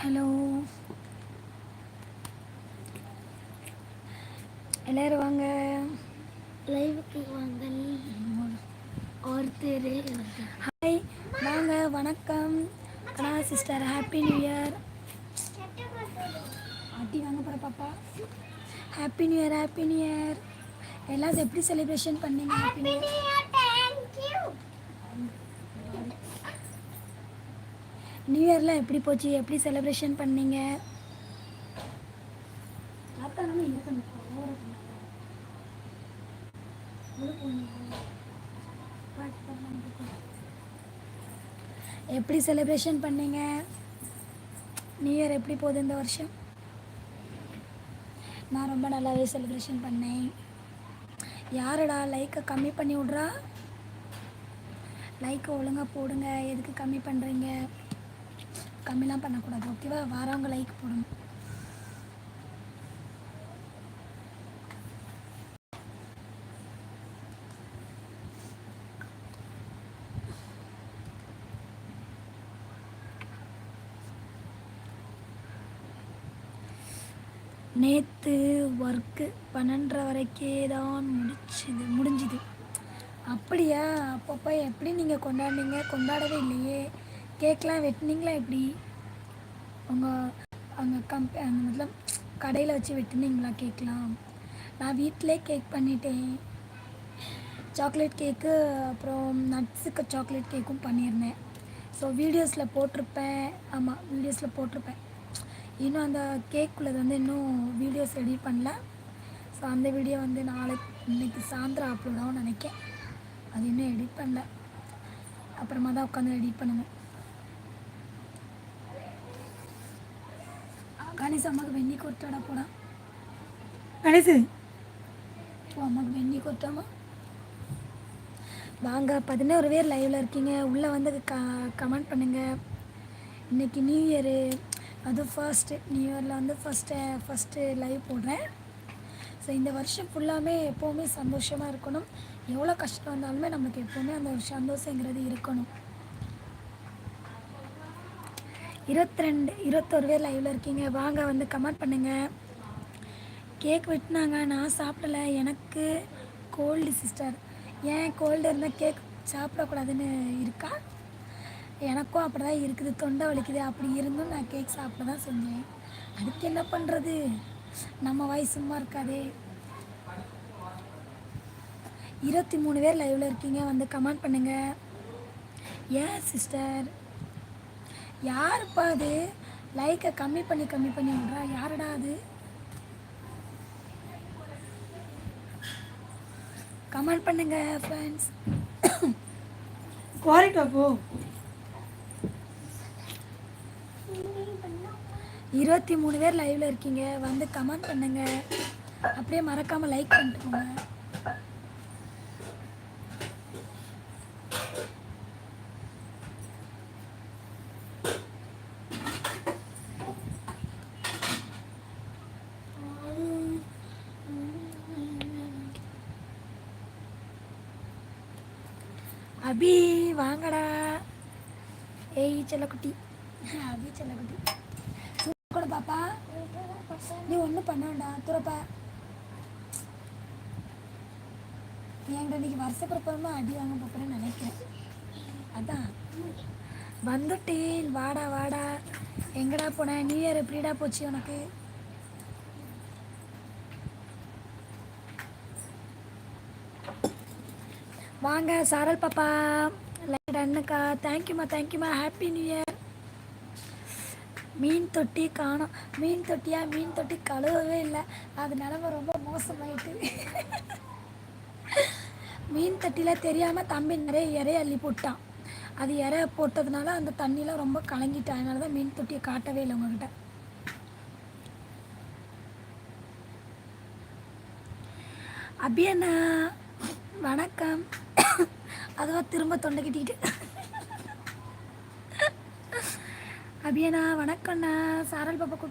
Hello, எல்லாரும் வாங்க, லைவுக்கு வாங்க. ஒருத்தர் ஹாய் வாங்க, வணக்கம் அண்ணா சிஸ்டர், ஹாப்பி நியூ இயர். ஆட்டி வாங்க போகிற பாப்பா. Happy new year, happy new year. எல்லாம் எப்படி செலிப்ரேஷன் பண்ணீங்க? Happy new year. நியூ இயர்லாம் எப்படி போச்சு? எப்படி செலிப்ரேஷன் பண்ணீங்க? எப்படி செலிப்ரேஷன் பண்ணீங்க? நியூ இயர் எப்படி போகுது இந்த வருஷம்? நான் ரொம்ப நல்லாவே செலிப்ரேஷன் பண்ணேன். யாருடா லைக்கை கம்மி பண்ணி விட்றா? லைக்கை ஒழுங்காக போடுங்க. எதுக்கு கம்மி பண்ணுறீங்க? கம்மிலாம் பண்ணக்கூடாது, ஓகேவா? வரவங்க லைக் போடணும். நேற்று ஒர்க்கு 12:30 வரைக்கே தான் முடிஞ்சுது. அப்படியா? அப்பப்போ எப்படி நீங்கள் கொண்டாடினீங்க? கொண்டாடவே இல்லையே. கேக்லாம் வெட்டினீங்களா? எப்படி உங்கள் அந்த கடையில் வச்சு வெட்டினீங்களா கேக்லாம்? நான் வீட்டிலே கேக் பண்ணிட்டேன். சாக்லேட் கேக்கு, அப்புறம் நட்ஸுக்கு சாக்லேட் கேக்கும் பண்ணியிருந்தேன். ஸோ வீடியோஸில் போட்டிருப்பேன். ஆமாம், வீடியோஸில் போட்டிருப்பேன். இன்னும் அந்த கேக்குள்ளது இன்னும் வீடியோஸ் எடிட் பண்ணல. ஸோ அந்த வீடியோ இன்றைக்கி சாயந்தரம் அப்லோட் ஆகும்னு நினைக்கிறேன். அது இன்னும் எடிட் பண்ணல. அப்புறமா தான் உட்காந்து எடிட் பண்ணணும். கணேஷ் அம்மாவுக்கு வெந்நி கொட்டாடா போடா. கணேஷ் அம்மாவுக்கு வெந்நி கொட்டாமா. வாங்க, 11 பேர் லைவில் இருக்கீங்க. உள்ளே வந்து கமெண்ட் பண்ணுங்கள். இன்றைக்கி நியூ இயரு, அது ஃபர்ஸ்ட்டு நியூ இயரில் ஃபஸ்ட்டு லைவ் போடுறேன். ஸோ இந்த வருஷம் ஃபுல்லாமே எப்போவுமே சந்தோஷமாக இருக்கணும். எவ்வளோ கஷ்டம் வந்தாலுமே நமக்கு எப்போவுமே அந்த ஒரு சந்தோஷங்கிறது இருக்கணும். 21 பேர் லைவில் இருக்கீங்க. வாங்க வந்து கமெண்ட் பண்ணுங்கள். கேக் வெட்டினாங்க, நான் சாப்பிடல. எனக்கு கோல்டு சிஸ்டர். ஏன் கோல்டு இருந்தால் கேக் சாப்பிடக்கூடாதுன்னு இருக்கா? எனக்கும் அப்படி தான் இருக்குது, தொண்டை வலிக்குது. அப்படி இருந்தும் நான் கேக் சாப்பிட தான் செஞ்சேன். அதுக்கு என்ன பண்ணுறது? நம்ம வாய் சும்மா இருக்காதே. 23 பேர் லைவில் இருக்கீங்க. வந்து கமெண்ட் பண்ணுங்கள். ஏன் சிஸ்டர், யாருப்பா அது லைக்கை கம்மி பண்ணி விட்றா? யாருடா அது? கமெண்ட் பண்ணுங்க ஃப்ரெண்ட்ஸ். குவாலிட்டா போ. 23 பேர் லைவில் இருக்கீங்க. வந்து கமெண்ட் பண்ணுங்க. அப்படியே மறக்காமல் லைக் பண்ணிட்டுருங்க. அபி வாங்கடா. ஏய் செல்லக்குட்டி, அபி செல்லக்குட்டி கூட பாப்பா. நீ ஒன்றும் பண்ண வேண்டாம், துறப்பா. என்கிட்ட இன்னைக்கு வருஷப்பிறப்பமா அடி வாங்க போகிறேன்னு நினைக்கிறேன். அதான் வந்துட்டேன். வாடா வாடா. எங்கடா போனேன்? நியூ இயர் எப்படிடா போச்சு உனக்கு? வாங்க சாரல் பாப்பா, லைட் அண்ணுக்கா. தேங்க்யூம்மா. Happy new year. மீன் தொட்டி காணோம். மீன் தொட்டி கழுவவே இல்லை. அது நிலமை ரொம்ப மோசமாயிட்டு. மீன் தொட்டியில் தெரியாமல் தம்பி நிறைய இறைய அள்ளி போட்டான். அது இறைய போட்டதுனால அந்த தண்ணியில் ரொம்ப கலங்கிட்டான். அதனால தான் மீன் தொட்டியை காட்டவே இல்லை உங்ககிட்ட. அபியண்ணா வணக்கம். அதுவா திரும்ப தொண்டை கட்டிக்கிட்டு. அபியண்ணா வணக்கம்ண்ணா. சாரல் பாப்பா கூப்பிட்டு